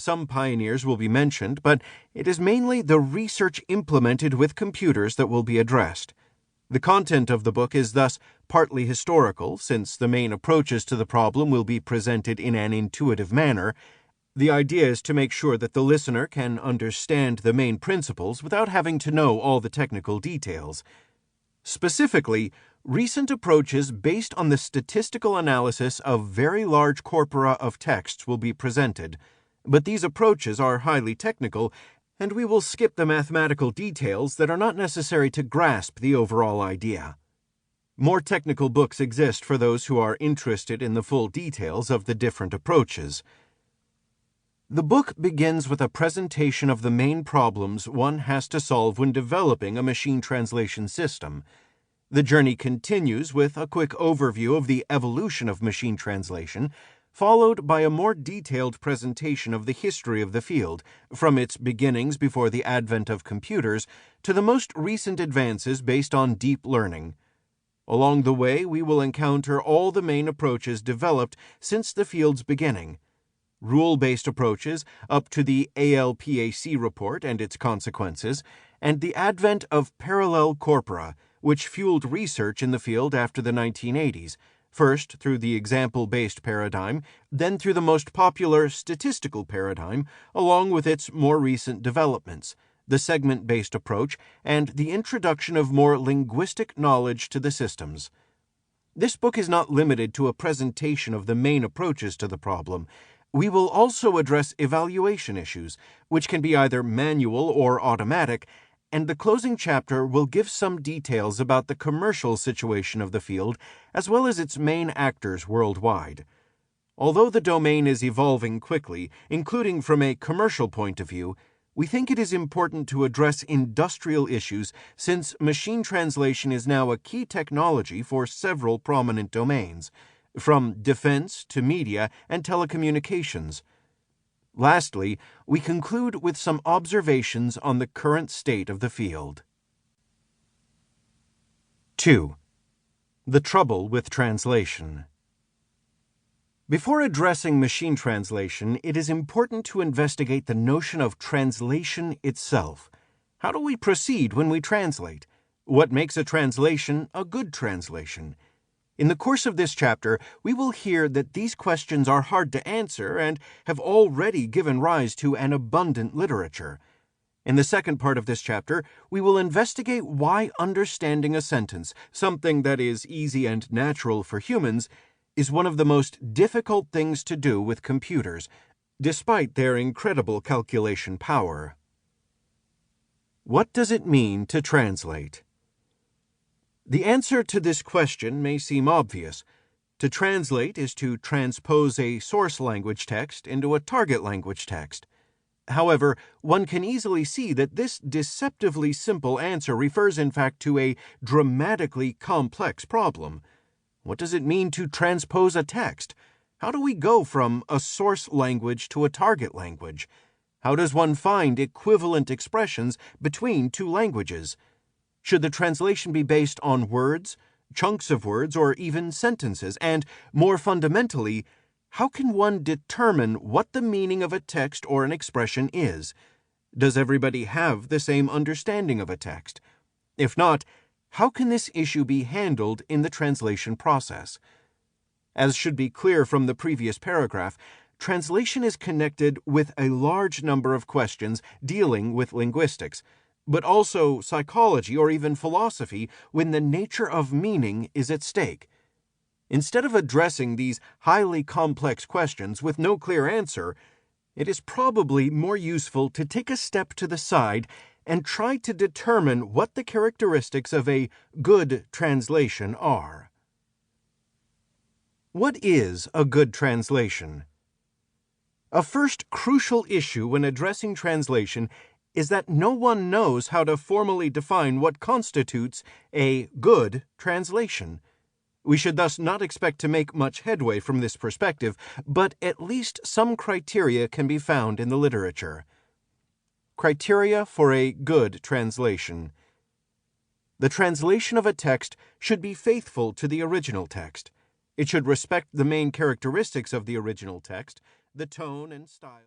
Some pioneers will be mentioned, but it is mainly the research implemented with computers that will be addressed. The content of the book is thus partly historical, since the main approaches to the problem will be presented in an intuitive manner. The idea is to make sure that the listener can understand the main principles without having to know all the technical details. Specifically, recent approaches based on the statistical analysis of very large corpora of texts will be presented, but these approaches are highly technical, and we will skip the mathematical details that are not necessary to grasp the overall idea. More technical books exist for those who are interested in the full details of the different approaches. The book begins with a presentation of the main problems one has to solve when developing a machine translation system. The journey continues with a quick overview of the evolution of machine translation, followed by a more detailed presentation of the history of the field, from its beginnings before the advent of computers to the most recent advances based on deep learning. Along the way, we will encounter all the main approaches developed since the field's beginning. Rule-based approaches up to the ALPAC report and its consequences, and the advent of parallel corpora, which fueled research in the field after the 1980s, first through the example-based paradigm, then through the most popular statistical paradigm, along with its more recent developments, the segment-based approach, and the introduction of more linguistic knowledge to the systems. This book is not limited to a presentation of the main approaches to the problem. We will also address evaluation issues, which can be either manual or automatic, and the closing chapter will give some details about the commercial situation of the field, as well as its main actors worldwide. Although the domain is evolving quickly, including from a commercial point of view, we think it is important to address industrial issues since machine translation is now a key technology for several prominent domains, from defense to media and telecommunications. Lastly, we conclude with some observations on the current state of the field. 2. The trouble with translation. Before addressing machine translation, it is important to investigate the notion of translation itself. How do we proceed when we translate? What makes a translation a good translation? In the course of this chapter, we will hear that these questions are hard to answer and have already given rise to an abundant literature. In the second part of this chapter, we will investigate why understanding a sentence, something that is easy and natural for humans, is one of the most difficult things to do with computers, despite their incredible calculation power. What does it mean to translate? The answer to this question may seem obvious. To translate is to transpose a source language text into a target language text. However, one can easily see that this deceptively simple answer refers in fact to a dramatically complex problem. What does it mean to transpose a text? How do we go from a source language to a target language? How does one find equivalent expressions between two languages? Should the translation be based on words, chunks of words, or even sentences? And, more fundamentally, how can one determine what the meaning of a text or an expression is? Does everybody have the same understanding of a text? If not, how can this issue be handled in the translation process? As should be clear from the previous paragraph, translation is connected with a large number of questions dealing with linguistics, but also psychology or even philosophy when the nature of meaning is at stake. Instead of addressing these highly complex questions with no clear answer, it is probably more useful to take a step to the side and try to determine what the characteristics of a good translation are. What is a good translation? A first crucial issue when addressing translation is that no one knows how to formally define what constitutes a good translation. We should thus not expect to make much headway from this perspective, but at least some criteria can be found in the literature. Criteria for a good translation. The translation of a text should be faithful to the original text. It should respect the main characteristics of the original text, the tone and style.